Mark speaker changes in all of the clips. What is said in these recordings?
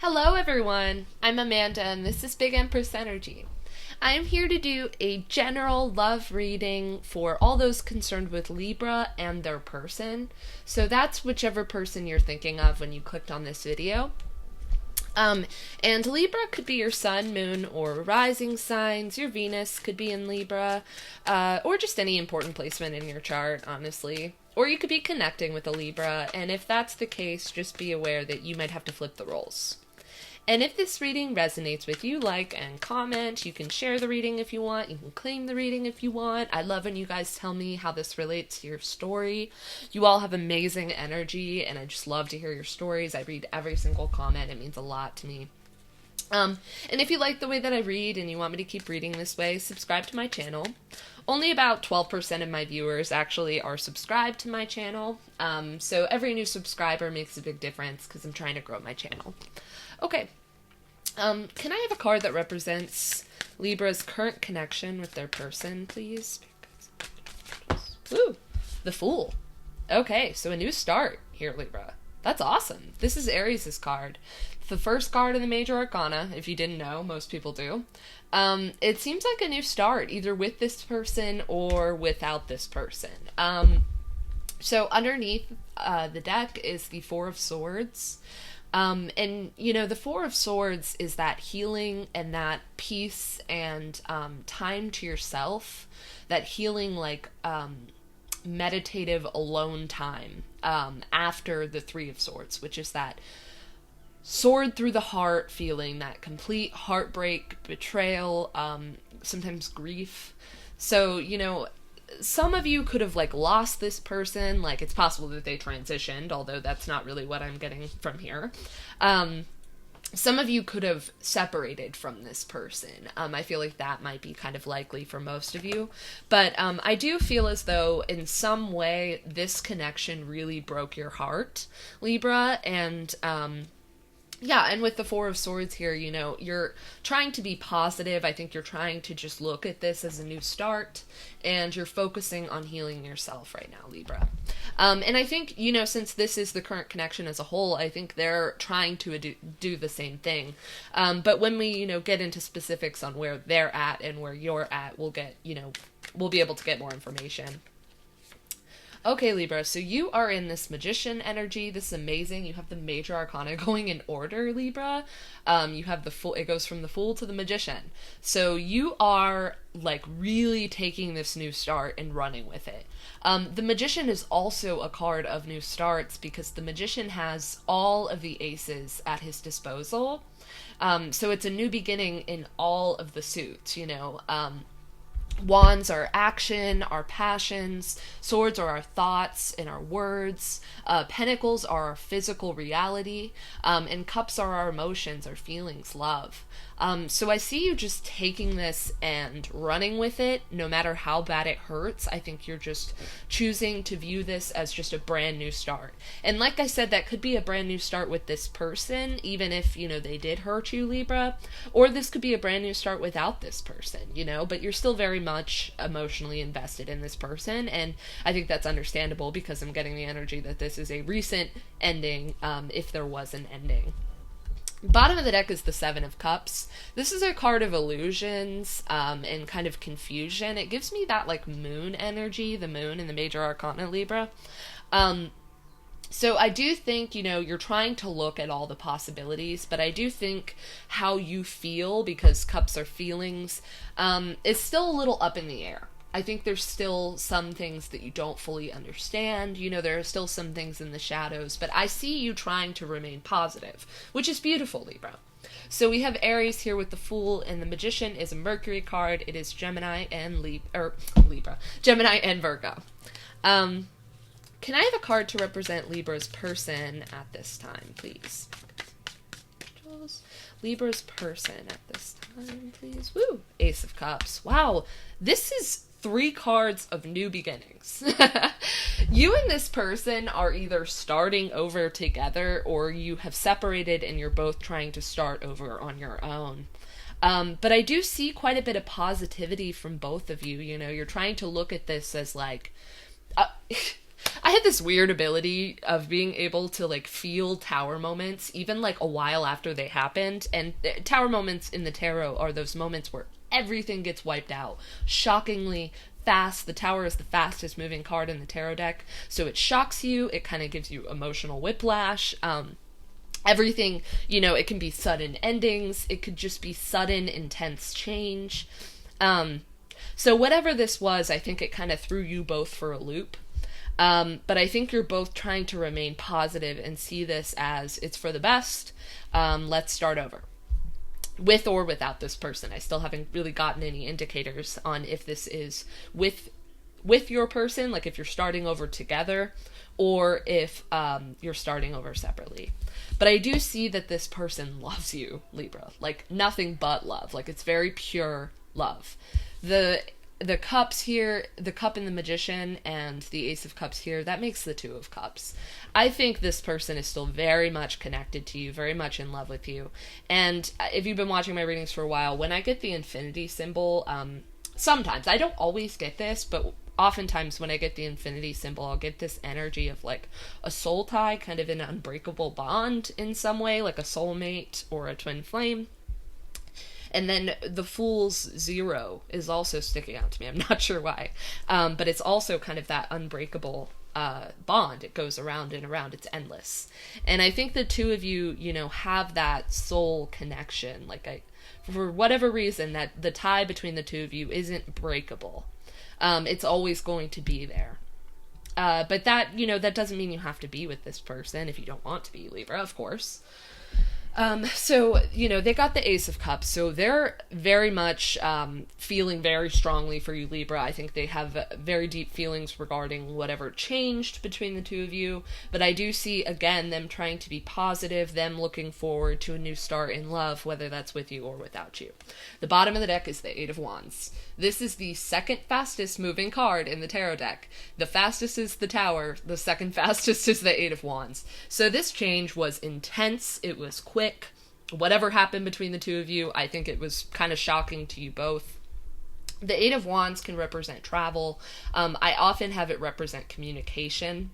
Speaker 1: Hello everyone, I'm Amanda and this is Big Empress Energy. I am here to do a general love reading for all those concerned with Libra and their person. So that's whichever person you're thinking of when you clicked on this video. And Libra could be your sun, moon, or rising signs. Your Venus could be in Libra, or just any important placement in your chart, honestly. Or you could be connecting with a Libra, and if that's the case, just be aware that you might have to flip the roles. And if this reading resonates with you, like and comment. You can share the reading if you want. You can claim the reading if you want. I love when you guys tell me how this relates to your story. You all have amazing energy, and I just love to hear your stories. I read every single comment. It means a lot to me. And if you like the way that I read and you want me to keep reading this way, subscribe to my channel. Only about 12% of my viewers actually are subscribed to my channel. So every new subscriber makes a big difference because I'm trying to grow my channel. Okay. Can I have a card that represents Libra's current connection with their person, please? Ooh, the Fool. Okay, so a new start here, Libra. That's awesome. This is Aries' card. The first card in the Major Arcana, if you didn't know, most people do. It seems like a new start, either with this person or without this person. So underneath the deck is the Four of Swords. And, you know, the Four of Swords is that healing and that peace and time to yourself, that healing, like, meditative alone time after the Three of Swords, which is that sword through the heart feeling, that complete heartbreak, betrayal, sometimes grief. So, you know, some of you could have, like, lost this person. Like, it's possible that they transitioned, although that's not really what I'm getting from here. Some of you could have separated from this person. I feel like that might be kind of likely for most of you. But I do feel as though in some way this connection really broke your heart, Libra, and yeah, and with the Four of Swords here, you know, you're trying to be positive. I think you're trying to just look at this as a new start, and you're focusing on healing yourself right now, Libra. And I think, you know, since this is the current connection as a whole, I think they're trying to do the same thing. But when we, you know, get into specifics on where they're at and where you're at, we'll get, you know, we'll be able to get more information. Okay, Libra, so you are in this Magician energy. This is amazing. You have the Major Arcana going in order, Libra. You have the Fool. It goes from the Fool to the Magician. So you are, like, really taking this new start and running with it. The Magician is also a card of new starts because the Magician has all of the aces at his disposal. So it's a new beginning in all of the suits, you know. Wands are action, our passions. Swords are our thoughts and our words. Pentacles are our physical reality. And cups are our emotions, our feelings, love. So I see you just taking this and running with it, no matter how bad it hurts. I think you're just choosing to view this as just a brand new start. And like I said, that could be a brand new start with this person, even if, you know, they did hurt you, Libra. Or this could be a brand new start without this person, you know, but you're still very much emotionally invested in this person. And I think that's understandable because I'm getting the energy that this is a recent ending, if there was an ending. Bottom of the deck is the Seven of Cups. This is a card of illusions and kind of confusion. It gives me that, like, moon energy, the moon in the Major Arcana, Libra. So I do think, you know, you're trying to look at all the possibilities, but I do think how you feel, because cups are feelings, is still a little up in the air. I think there's still some things that you don't fully understand. You know, there are still some things in the shadows, but I see you trying to remain positive, which is beautiful, Libra. So we have Aries here with the Fool, and the Magician is a Mercury card. It is Gemini and Libra. Gemini and Virgo. Can I have a card to represent Libra's person at this time, please? Libra's person at this time, please. Woo! Ace of Cups. Wow, this is 3 cards of new beginnings. You and this person are either starting over together or you have separated and you're both trying to start over on your own. But I do see quite a bit of positivity from both of you. You know, you're trying to look at this as like, I had this weird ability of being able to like feel tower moments even like a while after they happened. And tower moments in the tarot are those moments where everything gets wiped out shockingly fast. The tower is the fastest moving card in the tarot deck, so it shocks you. It kind of gives you emotional whiplash. Everything, it can be sudden endings. It could just be sudden, intense change. So whatever this was, I think it kind of threw you both for a loop. But I think you're both trying to remain positive and see this as it's for the best. Let's start over. With or without this person. I still haven't really gotten any indicators on if this is with your person, like if you're starting over together, or if you're starting over separately. But I do see that this person loves you, Libra. Like nothing but love. Like it's very pure love. The cups here, the cup in the Magician and the Ace of Cups here, that makes the Two of Cups. I think this person is still very much connected to you, very much in love with you. And if you've been watching my readings for a while, when I get the infinity symbol, sometimes, I don't always get this, but oftentimes when I get the infinity symbol, I'll get this energy of like a soul tie, kind of an unbreakable bond in some way, like a soulmate or a twin flame. And then the Fool's 0 is also sticking out to me. I'm not sure why. But it's also kind of that unbreakable bond. It goes around and around. It's endless. And I think the two of you, have that soul connection. Like for whatever reason, that the tie between the two of you isn't breakable. It's always going to be there. But that, that doesn't mean you have to be with this person if you don't want to be, Libra, of course. So, they got the Ace of Cups, so they're very much feeling very strongly for you, Libra. I think they have very deep feelings regarding whatever changed between the two of you, but I do see, again, them trying to be positive, them looking forward to a new start in love, whether that's with you or without you. The bottom of the deck is the Eight of Wands. This is the second fastest moving card in the tarot deck. The fastest is the Tower, the second fastest is the Eight of Wands. So this change was intense, it was quick. Whatever happened between the two of you, I think it was kind of shocking to you both. The Eight of Wands can represent travel. I often have it represent communication.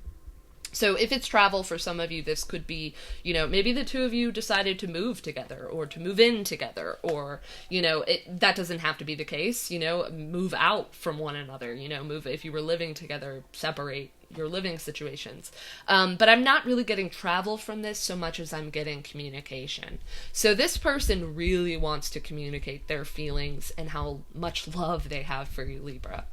Speaker 1: So if it's travel for some of you, this could be, maybe the two of you decided to move together or to move in together, or, that doesn't have to be the case, move out from one another, move, if you were living together, separate your living situations. But I'm not really getting travel from this so much as I'm getting communication. So this person really wants to communicate their feelings and how much love they have for you, Libra.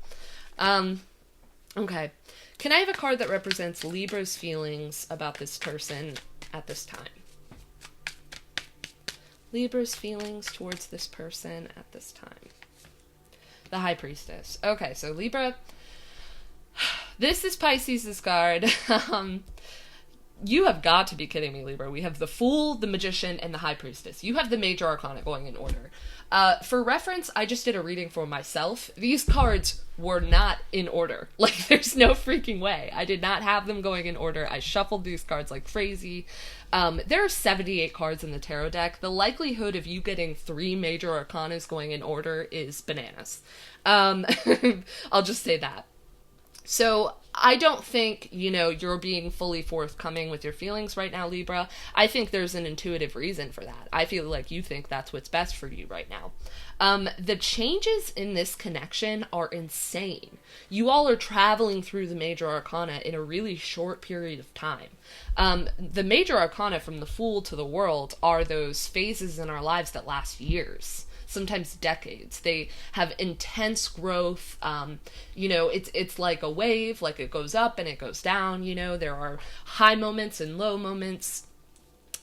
Speaker 1: Okay. Can I have a card that represents Libra's feelings about this person at this time? Libra's feelings towards this person at this time. The High Priestess. Okay, so Libra, this is Pisces' card. You have got to be kidding me, Libra. We have the Fool, the Magician, and the High Priestess. You have the Major Arcana going in order. For reference, I just did a reading for myself. These cards were not in order. Like, there's no freaking way. I did not have them going in order. I shuffled these cards like crazy. There are 78 cards in the tarot deck. The likelihood of you getting 3 Major Arcanas going in order is bananas. I'll just say that. So I don't think, you're being fully forthcoming with your feelings right now, Libra. I think there's an intuitive reason for that. I feel like you think that's what's best for you right now. The changes in this connection are insane. You all are traveling through the Major Arcana in a really short period of time. The Major Arcana, from the Fool to the World, are those phases in our lives that last years. Sometimes decades. They have intense growth. It's like a wave, like it goes up and it goes down. There are high moments and low moments.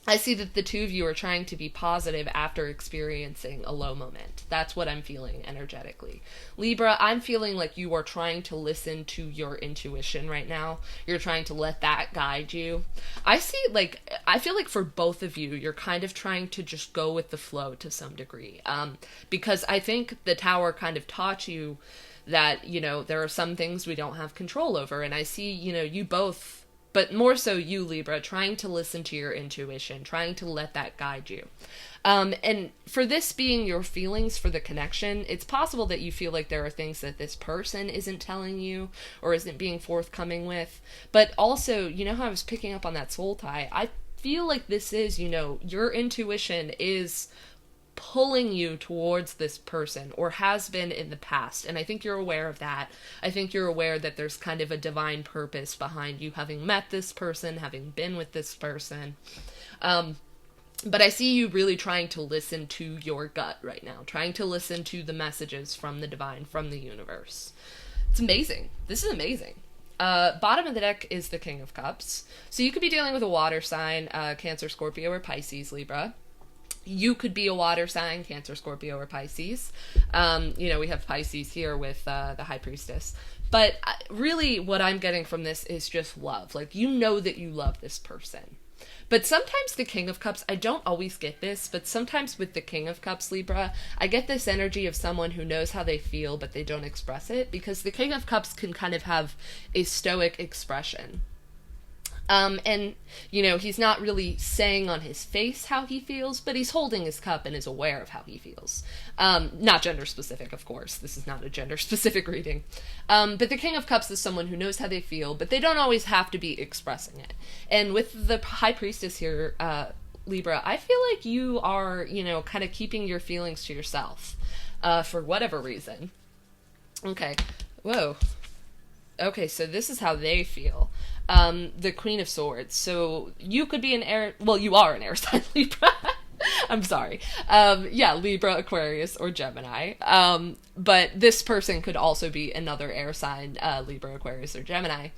Speaker 1: I see that the two of you are trying to be positive after experiencing a low moment. That's what I'm feeling energetically. Libra, I'm feeling like you are trying to listen to your intuition right now. You're trying to let that guide you. I feel like for both of you, you're kind of trying to just go with the flow to some degree. Because I think the Tower kind of taught you that, there are some things we don't have control over. And I see, you both but more so you, Libra, trying to listen to your intuition, trying to let that guide you. And for this being your feelings for the connection, it's possible that you feel like there are things that this person isn't telling you or isn't being forthcoming with. But also, you know how I was picking up on that soul tie? I feel like this is, your intuition is pulling you towards this person, or has been in the past, and I think you're aware of that. I think you're aware that there's kind of a divine purpose behind you having met this person, having been with this person. But I see you really trying to listen to your gut right now, trying to listen to the messages from the divine, from the universe. It's amazing. This is amazing. Bottom of the deck is the King of Cups. So you could be dealing with a water sign, Cancer, Scorpio, or Pisces, Libra. You could be a water sign, Cancer, Scorpio, or Pisces. We have Pisces here with the High Priestess. But really what I'm getting from this is just love. Like, you know that you love this person. But sometimes the King of Cups, I don't always get this, but sometimes with the King of Cups, Libra, I get this energy of someone who knows how they feel, but they don't express it, because the King of Cups can kind of have a stoic expression. He's not really saying on his face how he feels, but he's holding his cup and is aware of how he feels. Not gender specific, of course. This is not a gender specific reading. But the King of Cups is someone who knows how they feel, but they don't always have to be expressing it. And with the High Priestess here, Libra, I feel like you are, kind of keeping your feelings to yourself, for whatever reason. Okay. Whoa. Okay, so this is how they feel. The Queen of Swords. So you could be an air... Well, you are an air sign, Libra. I'm sorry. Libra, Aquarius, or Gemini. But this person could also be another air sign, Libra, Aquarius, or Gemini.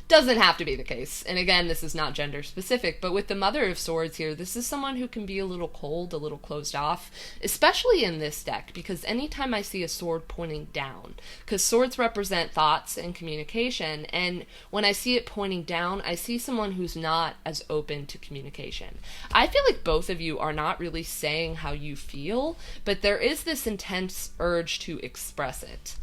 Speaker 1: Doesn't have to be the case. And again, this is not gender specific, but with the Mother of Swords here, this is someone who can be a little cold, a little closed off, especially in this deck, because anytime I see a sword pointing down, because swords represent thoughts and communication, and when I see it pointing down, I see someone who's not as open to communication. I feel like both of you are not really saying how you feel, but there is this intense urge to express it.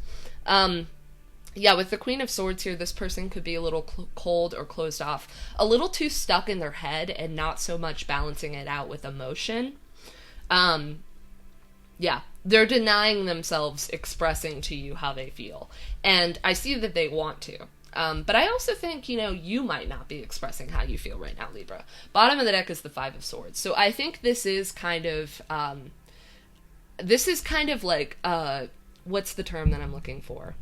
Speaker 1: With the Queen of Swords here, this person could be a little cold or closed off, a little too stuck in their head and not so much balancing it out with emotion. They're denying themselves expressing to you how they feel. And I see that they want to. But I also think, you might not be expressing how you feel right now, Libra. Bottom of the deck is the Five of Swords. So I think this is kind of like, what's the term that I'm looking for?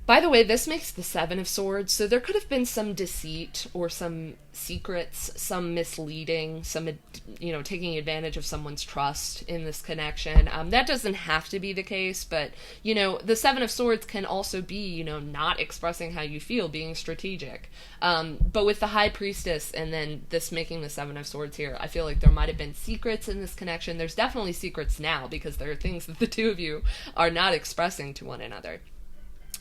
Speaker 1: By the way, this makes the Seven of Swords, so there could have been some deceit or some secrets, some misleading, some, taking advantage of someone's trust in this connection. That doesn't have to be the case, but, the Seven of Swords can also be, not expressing how you feel, being strategic. But with the High Priestess and then this making the Seven of Swords here, I feel like there might have been secrets in this connection. There's definitely secrets now, because there are things that the two of you are not expressing to one another.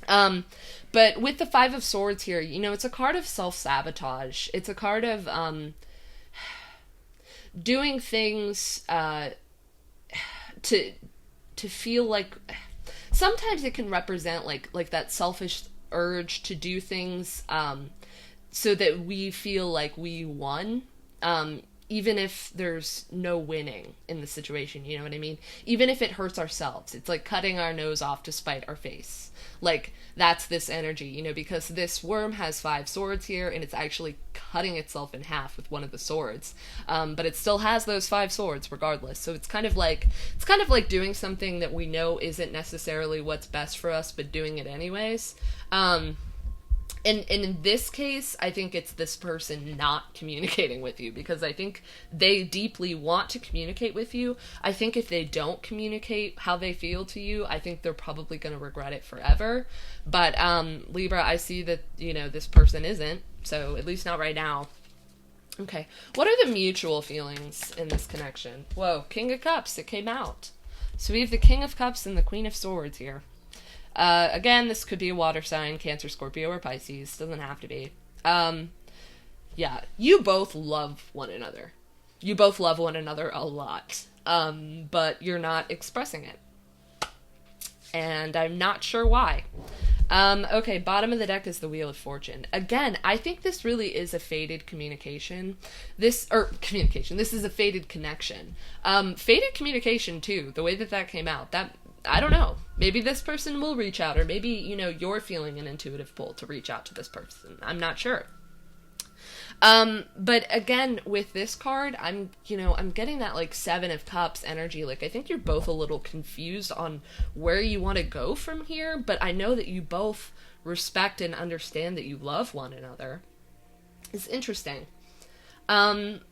Speaker 1: But with the Five of Swords here, it's a card of self-sabotage. It's a card of, doing things, to feel like, sometimes it can represent like that selfish urge to do things, so that we feel like we won, even if there's no winning in the situation, you know what I mean? Even if it hurts ourselves. It's like cutting our nose off to spite our face. Like, that's this energy, because this worm has 5 swords here, and it's actually cutting itself in half with one of the swords. But it still has those 5 swords regardless. So it's kind of like doing something that we know isn't necessarily what's best for us, but doing it anyways. And in this case, I think it's this person not communicating with you, because I think they deeply want to communicate with you. I think if they don't communicate how they feel to you, I think they're probably going to regret it forever. But Libra, I see that, this person isn't, so at least not right now. Okay, what are the mutual feelings in this connection? Whoa, King of Cups, it came out. So we have the King of Cups and the Queen of Swords here. Again, this could be a water sign, Cancer, Scorpio, or Pisces. Doesn't have to be. You both love one another. You both love one another a lot. But you're not expressing it. And I'm not sure why. Okay, bottom of the deck is the Wheel of Fortune. Again, I think this really is a fated communication. This is a fated connection. Fated communication, too, the way that came out, that, I don't know. Maybe this person will reach out, or maybe, you're feeling an intuitive pull to reach out to this person. I'm not sure. But again, with this card, I'm getting that, like, 7 of Cups energy. Like, I think you're both a little confused on where you want to go from here, but I know that you both respect and understand that you love one another. It's interesting. Okay,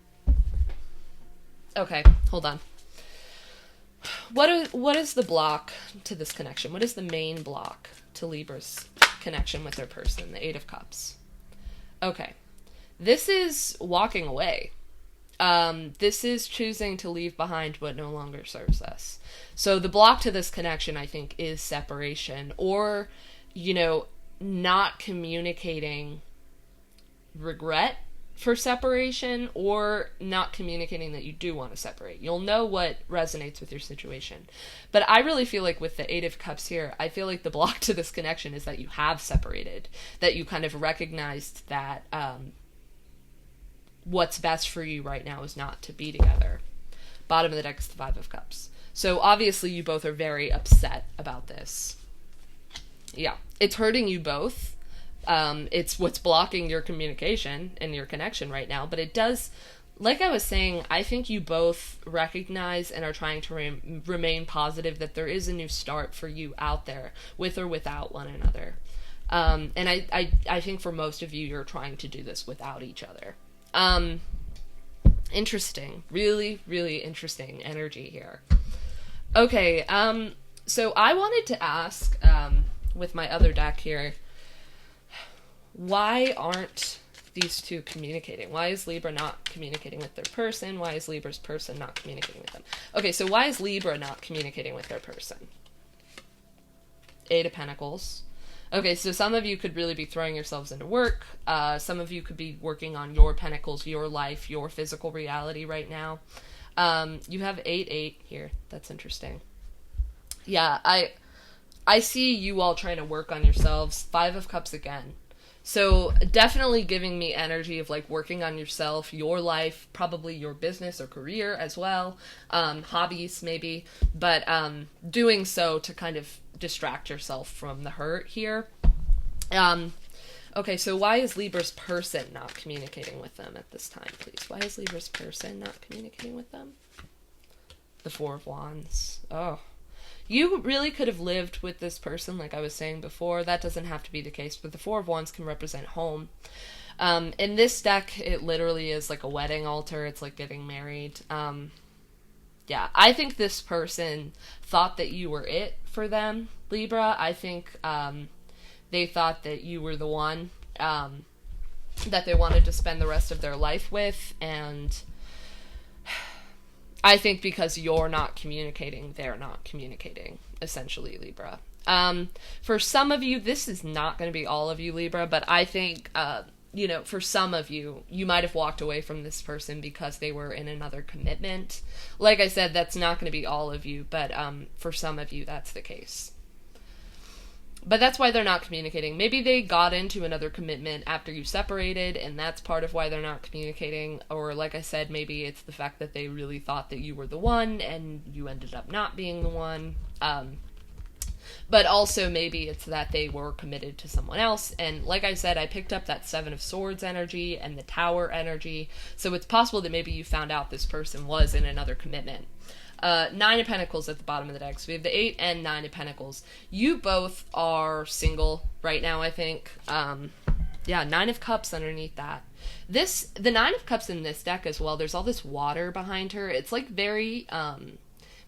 Speaker 1: hold on. What is the block to this connection? What is the main block to Libra's connection with their person? The 8 of Cups. Okay. This is walking away. This is choosing to leave behind what no longer serves us. So the block to this connection, I think, is separation, or, not communicating regret for separation, or not communicating that you do want to separate. You'll know what resonates with your situation. But I really feel like with the 8 of Cups here, I feel like the block to this connection is that you have separated, that you kind of recognized that, what's best for you right now is not to be together. Bottom of the deck is the 5 of Cups. So obviously you both are very upset about this. Yeah, it's hurting you both. It's what's blocking your communication and your connection right now. But it does, like I was saying, I think you both recognize and are trying to remain positive that there is a new start for you out there, with or without one another. And I think for most of you, you're trying to do this without each other. Interesting. Really, really interesting energy here. Okay, so I wanted to ask, with my other deck here, why aren't these two communicating? Why is Libra not communicating with their person? Why is Libra's person not communicating with them? Okay, so why is Libra not communicating with their person? 8 of Pentacles. Okay, so some of you could really be throwing yourselves into work. Some of you could be working on your pentacles, your life, your physical reality right now. You have 8-8 here. That's interesting. Yeah, I see you all trying to work on yourselves. 5 of Cups again. So definitely giving me energy of, like, working on yourself, your life, probably your business or career as well. Hobbies maybe. But doing so to kind of distract yourself from the hurt here. Okay, so why is Libra's person not communicating with them at this time, please? Why is Libra's person not communicating with them? The 4 of Wands. Oh. You really could have lived with this person, like I was saying before. That doesn't have to be the case, but the 4 of Wands can represent home. In this deck, it literally is like a wedding altar. It's like getting married. Yeah, I think this person thought that you were it for them, Libra. I think they thought that you were the one that they wanted to spend the rest of their life with, and I think because you're not communicating, they're not communicating, essentially, Libra. For some of you, this is not going to be all of you, Libra, but I think, for some of you, you might have walked away from this person because they were in another commitment. Like I said, that's not going to be all of you, but for some of you, that's the case. But that's why they're not communicating. Maybe they got into another commitment after you separated, and that's part of why they're not communicating. Or, like I said, maybe it's the fact that they really thought that you were the one, and you ended up not being the one. But also maybe it's that they were committed to someone else. And like I said, I picked up that 7 of Swords energy and the Tower energy. So it's possible that maybe you found out this person was in another commitment. 9 of Pentacles at the bottom of the deck. So we have the 8 and 9 of Pentacles. You both are single right now, I think. Yeah, 9 of Cups underneath that. The 9 of Cups in this deck as well, there's all this water behind her. It's like very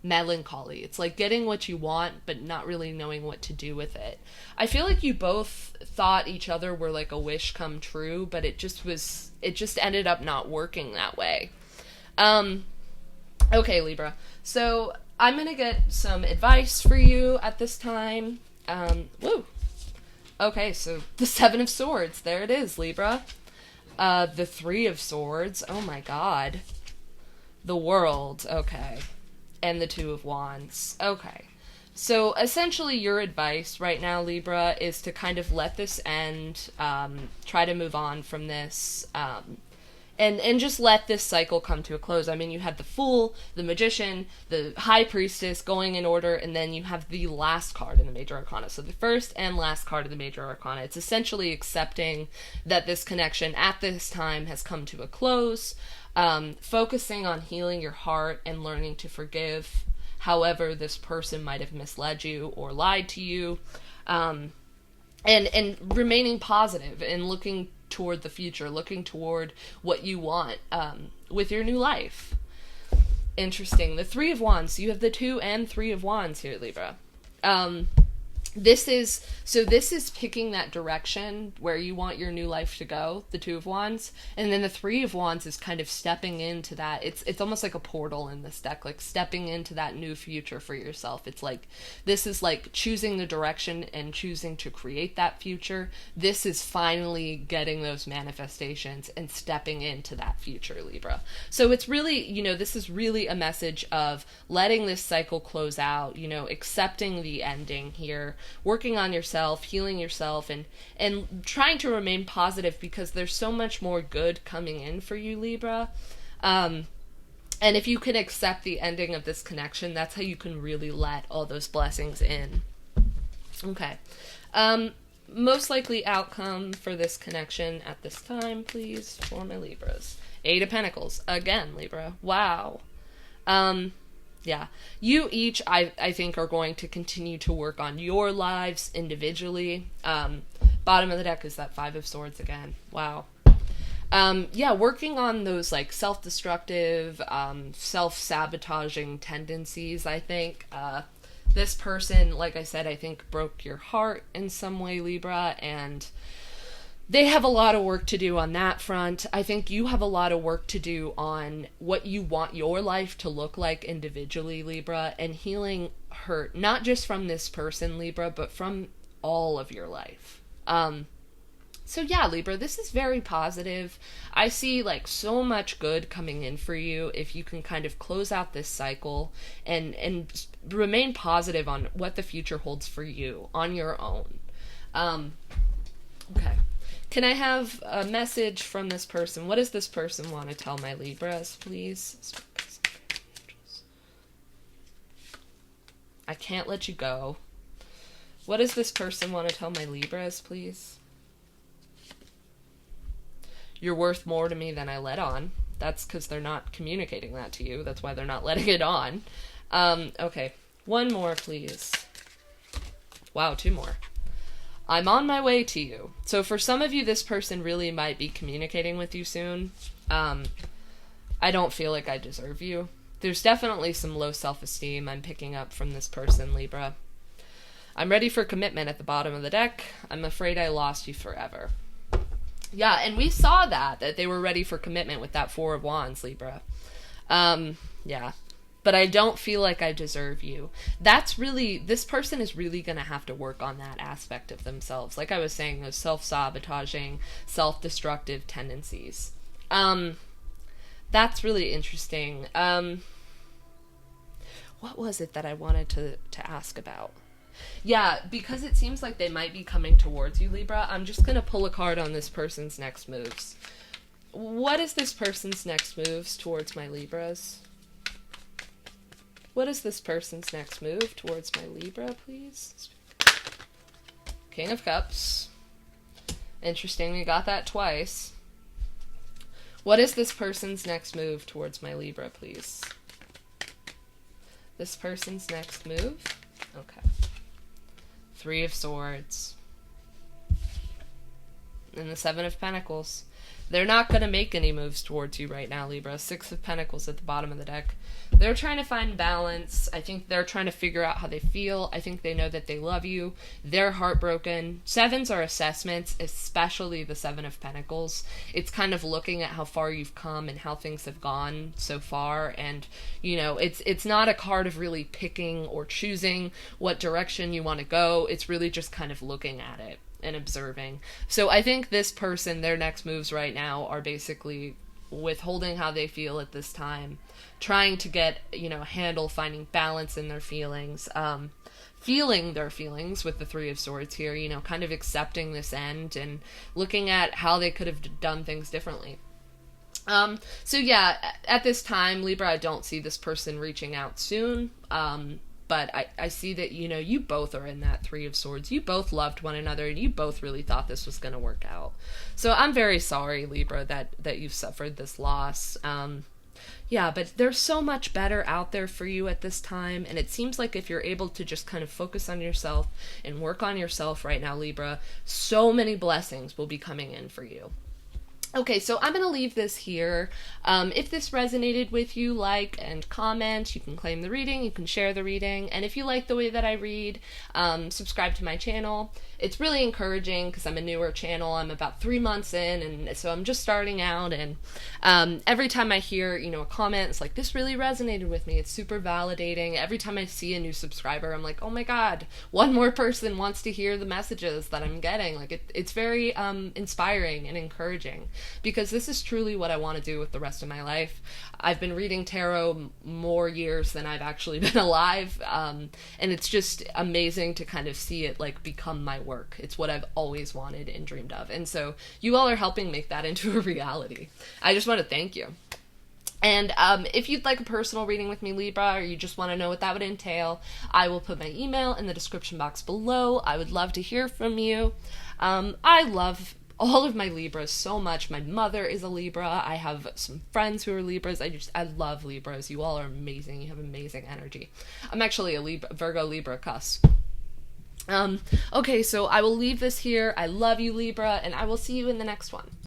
Speaker 1: melancholy. It's like getting what you want, but not really knowing what to do with it. I feel like you both thought each other were like a wish come true, but it just ended up not working that way. Okay, Libra. So I'm going to get some advice for you at this time. Woo. Okay, so the 7 of Swords. There it is, Libra. The 3 of Swords. Oh my god. The World. Okay. And the 2 of Wands. Okay. So essentially your advice right now, Libra, is to kind of let this end, try to move on from this, and just let this cycle come to a close. I mean, you have the Fool, the Magician, the High Priestess going in order, and then you have the last card in the Major Arcana. So the first and last card of the Major Arcana. It's essentially accepting that this connection at this time has come to a close, focusing on healing your heart and learning to forgive however this person might have misled you or lied to you, and remaining positive and looking toward the future, looking toward what you want with your new life. Interesting. The Three of Wands. You have the 2 and 3 of Wands here, Libra. This is picking that direction where you want your new life to go, the 2 of Wands, and then the 3 of Wands is kind of stepping into that. It's almost like a portal in this deck, like stepping into that new future for yourself. It's like, this is like choosing the direction and choosing to create that future. This is finally getting those manifestations and stepping into that future, Libra. So it's really, this is really a message of letting this cycle close out, accepting the ending here, working on yourself, healing yourself, and trying to remain positive, because there's so much more good coming in for you, Libra. And if you can accept the ending of this connection, that's how you can really let all those blessings in. Okay. Most likely outcome for this connection at this time, please, for my Libras. 8 of Pentacles. Again, Libra. Wow. Yeah, you each, I think, are going to continue to work on your lives individually. Bottom of the deck is that 5 of Swords again. Wow. Yeah, working on those, like, self-destructive, self-sabotaging tendencies, I think. This person, like I said, I think broke your heart in some way, Libra, and they have a lot of work to do on that front. I think you have a lot of work to do on what you want your life to look like individually, Libra, and healing hurt, not just from this person, Libra, but from all of your life. So yeah, Libra, this is very positive. I see like so much good coming in for you if you can kind of close out this cycle and remain positive on what the future holds for you on your own. Okay. Can I have a message from this person? What does this person want to tell my Libras, please? I can't let you go. What does this person want to tell my Libras, please? You're worth more to me than I let on. That's because they're not communicating that to you. That's why they're not letting it on. Okay. One more, please. Wow, 2 more. I'm on my way to you. So for some of you, this person really might be communicating with you soon. I don't feel like I deserve you. There's definitely some low self-esteem I'm picking up from this person, Libra. I'm ready for commitment at the bottom of the deck. I'm afraid I lost you forever. Yeah, and we saw that they were ready for commitment with that 4 of Wands, Libra. Yeah. But I don't feel like I deserve you. This person is really going to have to work on that aspect of themselves. Like I was saying, those self-sabotaging, self-destructive tendencies. That's really interesting. What was it that I wanted to ask about? Yeah, because it seems like they might be coming towards you, Libra, I'm just going to pull a card on this person's next moves. What is this person's next moves towards my Libras? What is this person's next move towards my Libra, please? King of Cups. Interesting, we got that twice. What is this person's next move towards my Libra, please? This person's next move? Okay. 3 of Swords. And the 7 of Pentacles. They're not going to make any moves towards you right now, Libra. 6 of Pentacles at the bottom of the deck. They're trying to find balance. I think they're trying to figure out how they feel. I think they know that they love you. They're heartbroken. 7s are assessments, especially the 7 of Pentacles. It's kind of looking at how far you've come and how things have gone so far. And, it's not a card of really picking or choosing what direction you want to go. It's really just kind of looking at it and observing. So I think this person, their next moves right now are basically withholding how they feel at this time, trying to get, handle finding balance in their feelings, feeling their feelings with the Three of Swords here, you know, kind of accepting this end and looking at how they could have done things differently. So yeah, at this time, Libra, I don't see this person reaching out soon. But I see that, you know, you both are in that Three of Swords. You both loved one another, and you both really thought this was going to work out. So I'm very sorry, Libra, that you've suffered this loss. Yeah, but there's so much better out there for you at this time, and it seems like if you're able to just kind of focus on yourself and work on yourself right now, Libra, so many blessings will be coming in for you. Okay, so I'm going to leave this here. If this resonated with you, like and comment. You can claim the reading, you can share the reading, and if you like the way that I read, subscribe to my channel. It's really encouraging because I'm a newer channel. I'm about 3 months in, and so I'm just starting out, and every time I hear, you know, a comment, it's like, this really resonated with me. It's super validating. Every time I see a new subscriber, I'm like, oh my god, one more person wants to hear the messages that I'm getting. Like, it's very inspiring and encouraging, because this is truly what I want to do with the rest of my life. I've been reading tarot more years than I've actually been alive, and it's just amazing to kind of see it like become my work. It's what I've always wanted and dreamed of, and so you all are helping make that into a reality. I just want to thank you. And if you'd like a personal reading with me, Libra, or you just want to know what that would entail, I will put my email in the description box below. I would love to hear from you. I love all of my Libras so much. My mother is a Libra. I have some friends who are Libras. I love Libras. You all are amazing. You have amazing energy. I'm actually a Virgo Libra cusp. Okay, so I will leave this here. I love you, Libra, and I will see you in the next one.